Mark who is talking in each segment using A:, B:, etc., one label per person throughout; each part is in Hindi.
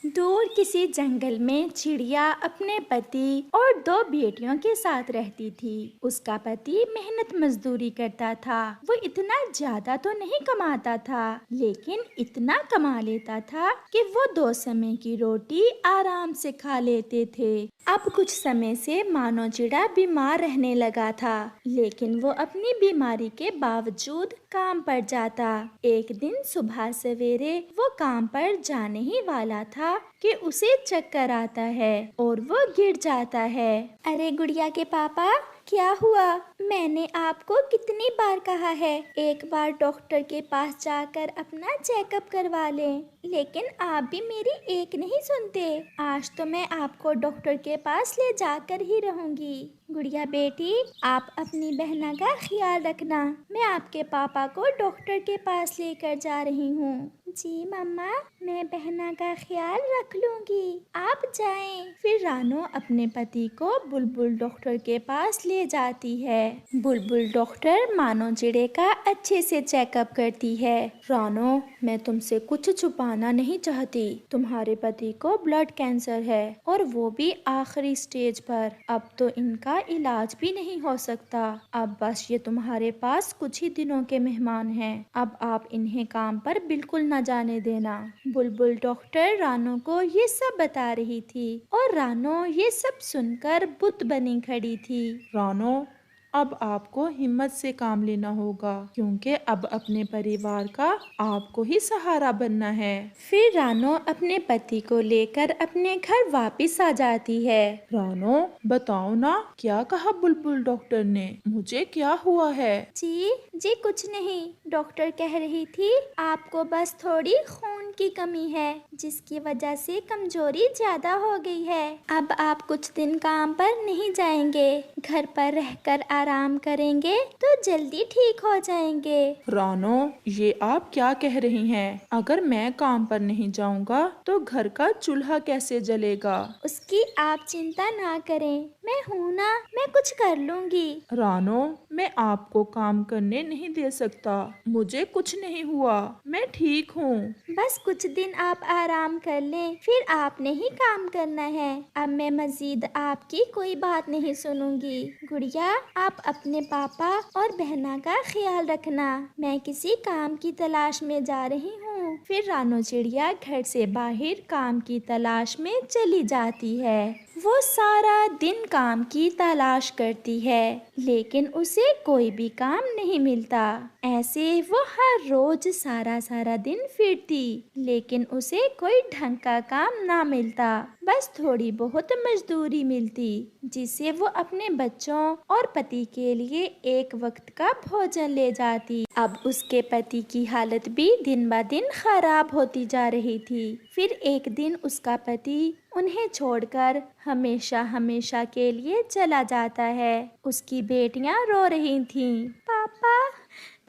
A: दूर किसी जंगल में चिड़िया अपने पति और दो बेटियों के साथ रहती थी। उसका पति मेहनत मजदूरी करता था। वो इतना ज्यादा तो नहीं कमाता था, लेकिन इतना कमा लेता था कि वो 2 समय की रोटी आराम से खा लेते थे। अब कुछ समय से मानो चिड़ा बीमार रहने लगा था, लेकिन वो अपनी बीमारी के बावजूद काम पर जाता। एक दिन सुबह सवेरे वो काम पर जाने ही वाला था कि उसे चक्कर आता है और वो गिर जाता है। अरे गुड़िया के पापा, क्या हुआ? मैंने आपको कितनी बार कहा है एक बार डॉक्टर के पास जाकर अपना चेकअप करवा लें, लेकिन आप भी मेरी एक नहीं सुनते। आज तो मैं आपको डॉक्टर के पास ले जाकर ही रहूंगी। गुड़िया बेटी, आप अपनी बहना का ख्याल रखना। मैं आपके पापा को डॉक्टर के पास लेकर जा रही हूँ। जी मम्मा, मैं बहना का ख्याल रख लूंगी, आप जाएं। फिर रानो अपने पति को बुलबुल डॉक्टर के पास ले जाती है। बुलबुल डॉक्टर मानो चिड़े का अच्छे से चेकअप करती है। रानो, मैं तुमसे कुछ छुपाना नहीं चाहती। तुम्हारे पति को ब्लड कैंसर है और वो भी आखिरी स्टेज पर। अब तो इनका इलाज भी नहीं हो सकता। अब बस ये तुम्हारे पास कुछ ही दिनों के मेहमान हैं। अब आप इन्हें काम पर बिल्कुल न जाने देना। बुलबुल डॉक्टर रानो को ये सब बता रही थी और रानो ये सब सुनकर बुत बनी खड़ी थी।
B: रानो, अब आपको हिम्मत से काम लेना होगा, क्योंकि अब अपने परिवार का आपको ही सहारा बनना है।
A: फिर रानो अपने पति को लेकर अपने घर वापस आ जाती है।
B: रानो, बताओ ना, क्या कहा बुलबुल डॉक्टर ने? मुझे क्या हुआ है?
A: जी कुछ नहीं। डॉक्टर कह रही थी आपको बस थोड़ी खून की कमी है, जिसकी वजह से कमजोरी ज्यादा हो गई है। अब आप कुछ दिन काम पर नहीं जाएंगे, घर पर रहकर आराम करेंगे तो जल्दी ठीक हो जाएंगे।
B: रानो, ये आप क्या कह रही हैं? अगर मैं काम पर नहीं जाऊंगा तो घर का चूल्हा कैसे जलेगा?
A: उसकी आप चिंता ना करें, मैं हूँ ना, मैं कुछ कर लूंगी।
B: रानो, मैं आपको काम करने नहीं दे सकता। मुझे कुछ नहीं हुआ, मैं ठीक हूँ।
A: बस कुछ दिन आप आराम कर लें, फिर आपने ही काम करना है। अब मैं मजीद आपकी कोई बात नहीं सुनूंगी। गुड़िया, आप अपने पापा और बहना का ख्याल रखना। मैं किसी काम की तलाश में जा रही हूँ। फिर रानो चिड़िया घर से बाहर काम की तलाश में चली जाती है। वो सारा दिन काम की तलाश करती है, लेकिन उसे कोई भी काम नहीं मिलता। ऐसे वो हर रोज सारा दिन फिरती, लेकिन उसे कोई ढंग का काम ना मिलता। बस थोड़ी बहुत मजदूरी मिलती, जिससे वो अपने बच्चों और पति के लिए एक वक्त का भोजन ले जाती। अब उसके पति की हालत भी दिन ब दिन खराब होती जा रही थी। फिर एक दिन उसका पति उन्हें छोड़कर हमेशा हमेशा के लिए चला जाता है। उसकी बेटियां रो रही थीं। पापा,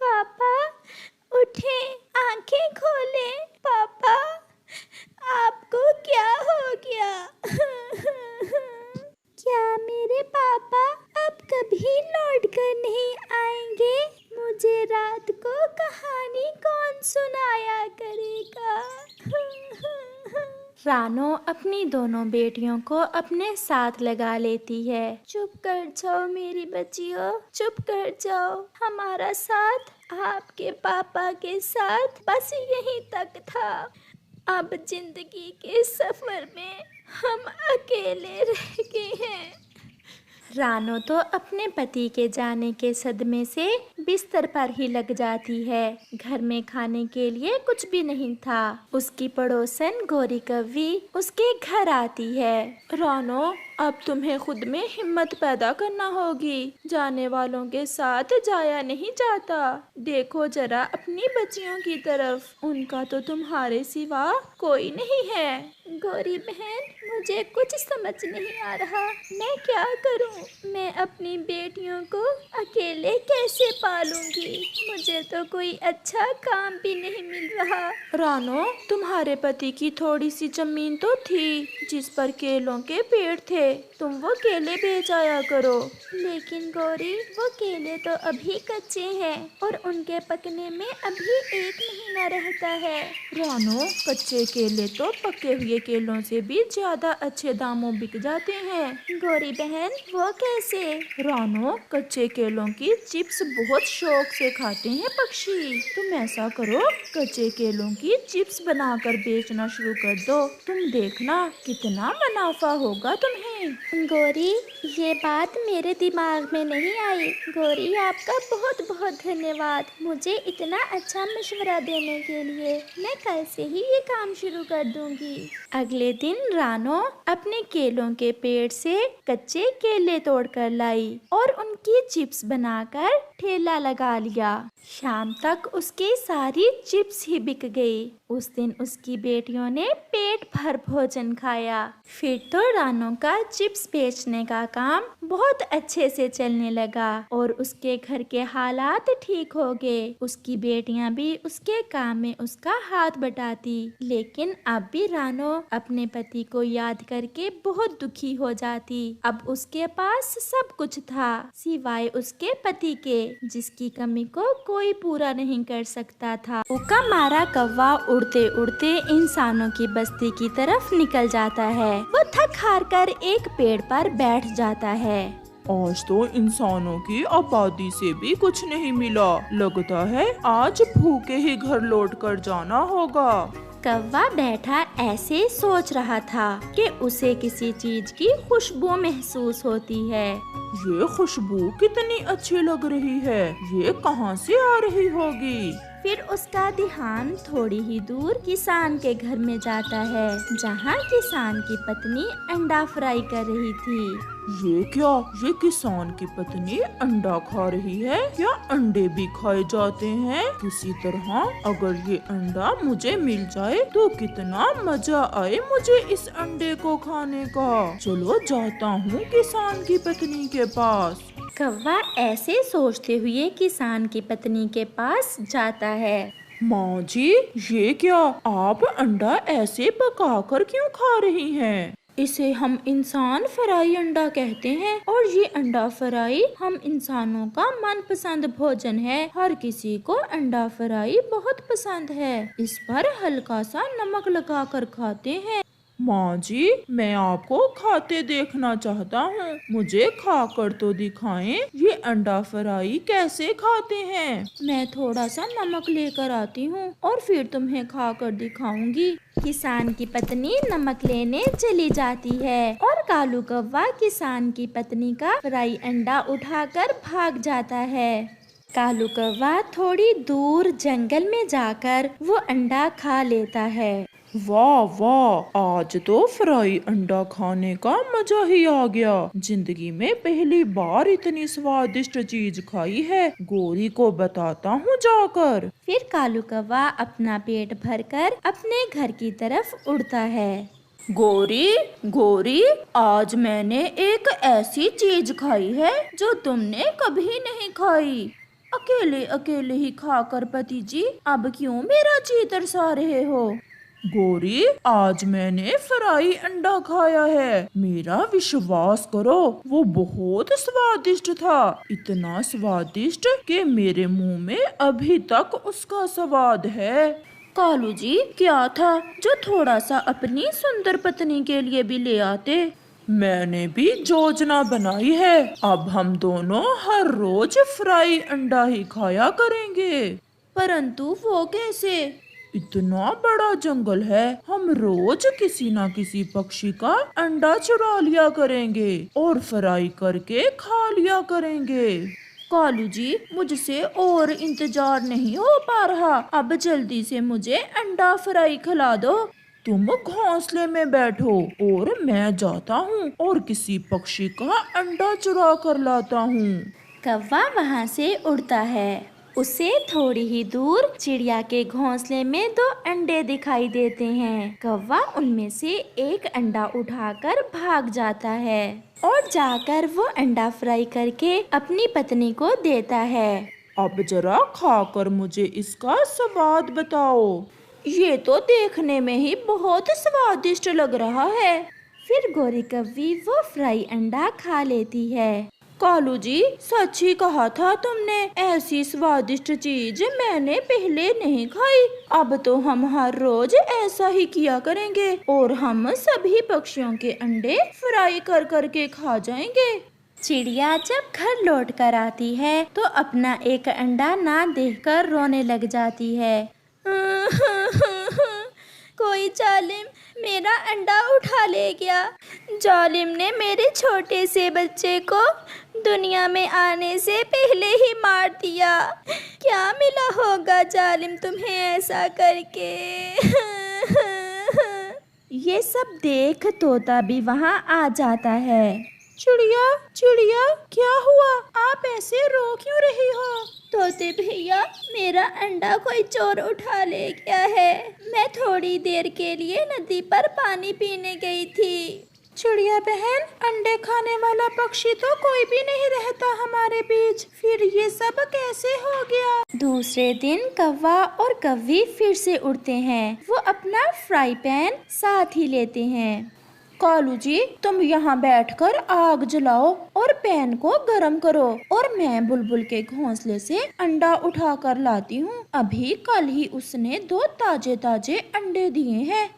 A: पापा, उठें, आंखें खोलें। पापा, आपको क्या हो गया? क्या मेरे पापा अब कभी लौट कर नहीं आएंगे? मुझे रात को कहानी कौन सुनाया करेगा? रानो अपनी दोनों बेटियों को अपने साथ लगा लेती है। चुप कर जाओ मेरी बच्चियों, चुप कर जाओ। हमारा साथ आपके पापा के साथ बस यहीं तक था। अब जिंदगी के सफर में हम अकेले रह गए हैं। रानो तो अपने पति के जाने के सदमे से बिस्तर पर ही लग जाती है। घर में खाने के लिए कुछ भी नहीं था। उसकी पड़ोसन गोरी कव्वी उसके घर आती है।
B: रानो, अब तुम्हें खुद में हिम्मत पैदा करना होगी। जाने वालों के साथ जाया नहीं जाता। देखो जरा अपनी बच्चियों की तरफ, उनका तो तुम्हारे सिवा कोई नहीं है।
A: गोरी बहन, मुझे कुछ समझ नहीं आ रहा, मैं क्या करूं? मैं अपनी बेटियों को अकेले कैसे पालूंगी? मुझे मुझे तो कोई अच्छा काम भी नहीं मिल रहा।
B: रानो, तुम्हारे पति की थोड़ी सी जमीन तो थी जिस पर केलों के पेड़ थे, तुम वो केले बेच आया करो।
A: लेकिन गौरी, वो केले तो अभी कच्चे हैं और उनके पकने में अभी 1 महीना रहता है।
B: रानो, कच्चे केले तो पके हुए केलों से भी ज्यादा अच्छे दामों बिक जाते हैं।
A: गौरी बहन, वो कैसे?
B: रानो, कच्चे केलों की चिप्स बहुत शौक से खाते हैं पक्षी। तुम ऐसा करो, कच्चे केलों की चिप्स बनाकर बेचना शुरू कर दो। तुम देखना कितना मुनाफा होगा तुम्हें।
A: गौरी, ये बात मेरे दिमाग में नहीं आई। गौरी, आपका बहुत बहुत धन्यवाद मुझे इतना अच्छा मशवरा देने के लिए। मैं कल से ही ये काम शुरू कर दूंगी। अगले दिन रानो अपने केलों के पेड़ से कच्चे केले तोड़कर लाई और उनकी चिप्स बनाकर ठेला लगा लिया। शाम तक उसकी सारी चिप्स ही बिक गई। उस दिन उसकी बेटियों ने पेट भर भोजन खाया। फिर तो रानो का चिप्स बेचने का काम बहुत अच्छे से चलने लगा और उसके घर के हालात ठीक हो गए। उसकी बेटियां भी उसके काम में उसका हाथ बटाती। लेकिन अब भी रानो अपने पति को याद करके बहुत दुखी हो जाती। अब उसके पास सब कुछ था सिवाय उसके पति के, जिसकी कमी को कोई पूरा नहीं कर सकता था। उका मारा कौवा उड़ते उड़ते इंसानों की बस्ती की तरफ निकल जाता है। वो थक हार कर एक पेड़ पर बैठ जाता है।
C: आज तो इंसानों की आबादी से भी कुछ नहीं मिला। लगता है आज भूखे ही घर लौट कर जाना होगा।
A: कौवा बैठा ऐसे सोच रहा था कि उसे किसी चीज की खुशबू महसूस होती है।
C: ये खुशबू कितनी अच्छी लग रही है। ये कहाँ से आ रही होगी?
A: फिर उसका ध्यान थोड़ी ही दूर किसान के घर में जाता है, जहाँ किसान की पत्नी अंडा फ्राई कर रही थी।
C: ये क्या? ये किसान की पत्नी अंडा खा रही है? क्या अंडे भी खाए जाते हैं? किसी तरह अगर ये अंडा मुझे मिल जाए तो कितना मजा आए मुझे इस अंडे को खाने का। चलो जाता हूँ किसान की पत्नी के पास।
A: कौवा ऐसे सोचते हुए किसान की पत्नी के पास जाता है।
C: माँ जी, ये क्या? आप अंडा ऐसे पकाकर क्यों खा रही हैं?
B: इसे हम इंसान फ्राई अंडा कहते हैं और ये अंडा फ्राई हम इंसानों का मनपसंद भोजन है। हर किसी को अंडा फ्राई बहुत पसंद है। इस पर हल्का सा नमक लगाकर खाते हैं।
C: माँ जी, मैं आपको खाते देखना चाहता हूँ। मुझे खाकर तो दिखाएं, ये अंडा फ्राई कैसे खाते हैं।
B: मैं थोड़ा सा नमक लेकर आती हूँ और फिर तुम्हें खाकर दिखाऊंगी।
A: किसान की पत्नी नमक लेने चली जाती है और कालू कौवा किसान की पत्नी का फ्राई अंडा उठाकर भाग जाता है। कालू कौवा थोड़ी दूर जंगल में जाकर वो अंडा खा लेता है।
C: वाह वाह, आज तो फ्राई अंडा खाने का मजा ही आ गया। जिंदगी में पहली बार इतनी स्वादिष्ट चीज खाई है। गोरी को बताता हूँ जाकर।
A: फिर कालू कौवा अपना पेट भरकर अपने घर की तरफ उड़ता है।
B: गोरी, गोरी, आज मैंने एक ऐसी चीज खाई है जो तुमने कभी नहीं खाई। अकेले अकेले ही खाकर पति जी अब क्यों मेरा जी तरसा रहे हो?
C: गोरी, आज मैंने फ्राई अंडा खाया है। मेरा विश्वास करो, वो बहुत स्वादिष्ट था। इतना स्वादिष्ट कि मेरे मुंह में अभी तक उसका स्वाद है।
B: कालू जी, क्या था जो थोड़ा सा अपनी सुंदर पत्नी के लिए भी ले आते?
C: मैंने भी योजना बनाई है। अब हम दोनों हर रोज फ्राई अंडा ही खाया करेंगे।
B: परंतु वो कैसे?
C: इतना बड़ा जंगल है, हम रोज किसी न किसी पक्षी का अंडा चुरा लिया करेंगे और फ्राई करके खा लिया करेंगे।
B: कालू जी, मुझसे और इंतजार नहीं हो पा रहा। अब जल्दी से मुझे अंडा फ्राई खिला दो।
C: तुम घोंसले में बैठो और मैं जाता हूँ और किसी पक्षी का अंडा चुरा कर लाता हूँ।
A: कौवा वहाँ से उड़ता है। उसे थोड़ी ही दूर चिड़िया के घोंसले में 2 अंडे दिखाई देते हैं। कौवा उनमें से एक अंडा उठाकर भाग जाता है और जाकर वो अंडा फ्राई करके अपनी पत्नी को देता है।
C: अब जरा खाकर मुझे इसका स्वाद बताओ।
B: ये तो देखने में ही बहुत स्वादिष्ट लग रहा है।
A: फिर गोरी कव्वी वो फ्राई अंडा खा लेती है।
B: कालू जी, सच ही कहा था तुमने, ऐसी स्वादिष्ट चीज मैंने पहले नहीं खाई। अब तो हम हर रोज ऐसा ही किया करेंगे और हम सभी पक्षियों के अंडे फ्राई कर करके खा जाएंगे।
A: चिड़िया जब घर लौट कर आती है तो अपना एक अंडा ना देखकर रोने लग जाती है।
B: कोई जालिम मेरा अंडा उठा ले गया। जालिम ने मेरे छोटे से बच्चे को दुनिया में आने से पहले ही मार दिया। क्या मिला होगा जालिम तुम्हें ऐसा करके?
A: ये सब देख तोता भी वहाँ आ जाता है।
B: चिड़िया चिड़िया, क्या हुआ? आप ऐसे रो क्यों रही हो? तोते भैया, मेरा अंडा कोई चोर उठा ले गया है। मैं थोड़ी देर के लिए नदी पर पानी पीने गई थी। चिड़िया बहन, अंडे खाने वाला पक्षी तो कोई भी नहीं रहता हमारे बीच, फिर ये सब कैसे हो गया?
A: दूसरे दिन कौवा और कव्वी फिर से उड़ते हैं। वो अपना फ्राई पैन साथ ही लेते हैं।
B: कालू जी, तुम यहाँ बैठकर आग जलाओ और पैन को गरम करो और मैं बुलबुल के घोंसले से अंडा उठा कर लाती हूँ। अभी कल ही उसने 2 ताजे ताजे अंडे दिए हैं।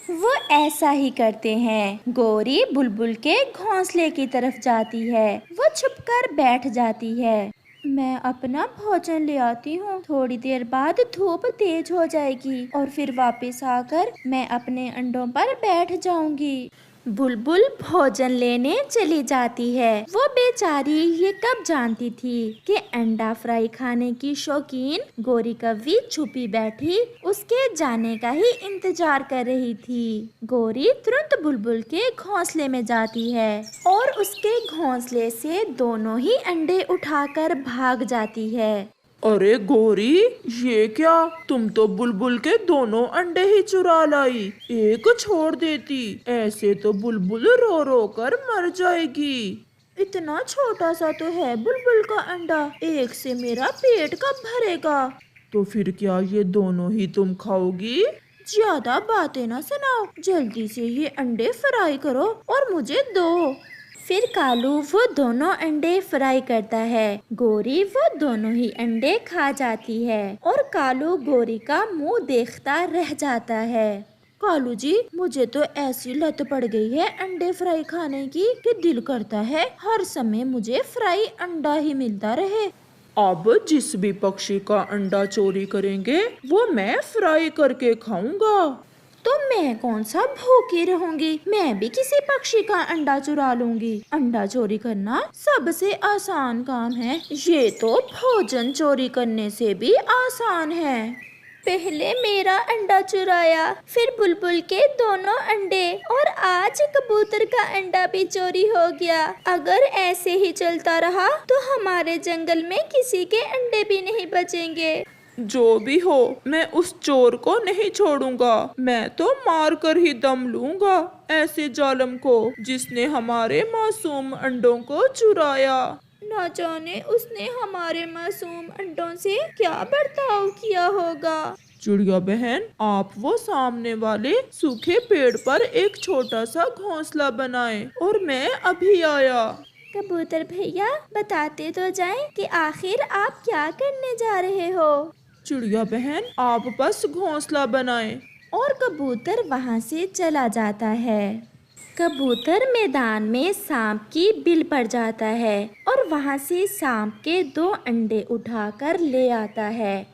A: वो ऐसा ही करते हैं। गोरी बुलबुल के घोंसले की तरफ जाती है। वो छुपकर बैठ जाती है।
B: मैं अपना भोजन ले आती हूँ। थोड़ी देर बाद धूप तेज हो जाएगी और फिर वापस आकर मैं अपने अंडों पर बैठ जाऊंगी।
A: बुलबुल भोजन लेने चली जाती है। वो बेचारी ये कब जानती थी कि अंडा फ्राई खाने की शौकीन गोरी कव्वी छुपी बैठी उसके जाने का ही इंतजार कर रही थी। गोरी तुरंत बुलबुल के घोंसले में जाती है और उसके घोंसले से दोनों ही अंडे उठाकर भाग जाती है।
C: अरे गोरी, ये क्या? तुम तो बुलबुल के दोनों अंडे ही चुरा लाई, एक छोड़ देती। ऐसे तो बुलबुल रो रो कर मर जाएगी।
B: इतना छोटा सा तो है बुलबुल का अंडा, एक से मेरा पेट कब भरेगा?
C: तो फिर क्या ये दोनों ही तुम खाओगी?
B: ज्यादा बातें ना सुनाओ, जल्दी से ये अंडे फ्राई करो और मुझे दो।
A: फिर कालू वो दोनों अंडे फ्राई करता है। गोरी वो दोनों ही अंडे खा जाती है और कालू गोरी का मुंह देखता रह जाता है।
B: कालू जी, मुझे तो ऐसी लत पड़ गई है अंडे फ्राई खाने की कि दिल करता है हर समय मुझे फ्राई अंडा ही मिलता रहे।
C: अब जिस भी पक्षी का अंडा चोरी करेंगे वो मैं फ्राई करके खाऊंगा।
B: तो मैं कौन सा भूखी रहूंगी, मैं भी किसी पक्षी का अंडा चुरा लूंगी। अंडा चोरी करना सबसे आसान काम है, ये तो भोजन चोरी करने से भी आसान है। पहले मेरा अंडा चुराया, फिर बुलबुल के दोनों अंडे और आज कबूतर का अंडा भी चोरी हो गया। अगर ऐसे ही चलता रहा तो हमारे जंगल में किसी के अंडे भी नहीं बचेंगे।
C: जो भी हो, मैं उस चोर को नहीं छोड़ूंगा। मैं तो मार कर ही दम लूंगा ऐसे जालिम को जिसने हमारे मासूम अंडों को चुराया।
B: न जाने उसने हमारे मासूम अंडों से क्या बर्ताव किया होगा।
C: चिड़िया बहन, आप वो सामने वाले सूखे पेड़ पर एक छोटा सा घोंसला बनाएं और मैं अभी आया।
B: कबूतर भैया, बताते तो जाएं कि आखिर आप क्या करने जा रहे हो।
C: चिड़िया बहन, आप बस घोंसला बनाएं।
A: और कबूतर वहाँ से चला जाता है। कबूतर मैदान में सांप की बिल पर जाता है और वहाँ से सांप के 2 अंडे उठाकर ले आता है।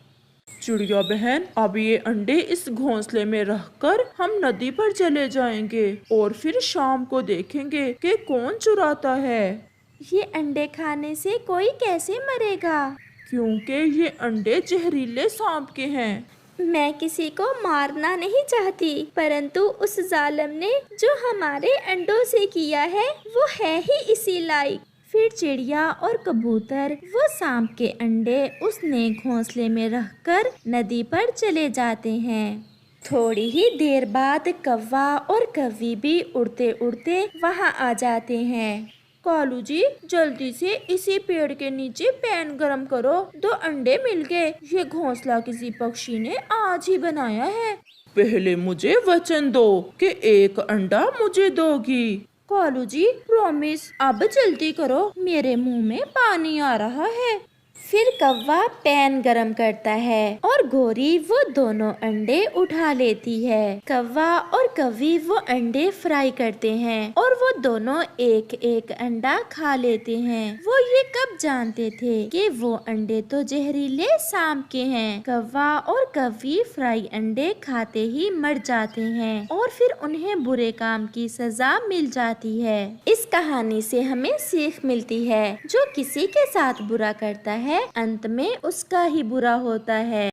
C: चिड़िया बहन, अब ये अंडे इस घोंसले में रखकर हम नदी पर चले जाएंगे और फिर शाम को देखेंगे कि कौन चुराता है।
A: ये अंडे खाने से कोई कैसे मरेगा?
C: क्योंकि ये अंडे जहरीले सांप के हैं।
B: मैं किसी को मारना नहीं चाहती, परंतु उस जालिम ने जो हमारे अंडों से किया है वो है ही इसी लायक।
A: फिर चिड़िया और कबूतर वो सांप के अंडे उसने घोंसले में रखकर नदी पर चले जाते हैं। थोड़ी ही देर बाद कौवा और कव्वी भी उड़ते उड़ते वहाँ आ जाते हैं।
B: कालू जी जल्दी से इसी पेड़ के नीचे पैन गरम करो, 2 अंडे मिल गए। ये घोंसला किसी पक्षी ने आज ही बनाया है।
C: पहले मुझे वचन दो कि एक अंडा मुझे दोगी।
B: कालू जी प्रॉमिस, अब जल्दी करो, मेरे मुंह में पानी आ रहा है।
A: फिर कौवा पैन गरम करता है और गोरी वो दोनों अंडे उठा लेती है। कौवा और कौवी वो अंडे फ्राई करते हैं और वो दोनों एक एक अंडा खा लेते हैं। वो ये कब जानते थे कि वो अंडे तो जहरीले सांप के हैं। कौवा और कौवी फ्राई अंडे खाते ही मर जाते हैं और फिर उन्हें बुरे काम की सजा मिल जाती है। इस कहानी से हमें सीख मिलती है, जो किसी के साथ बुरा करता है अंत में उसका ही बुरा होता है।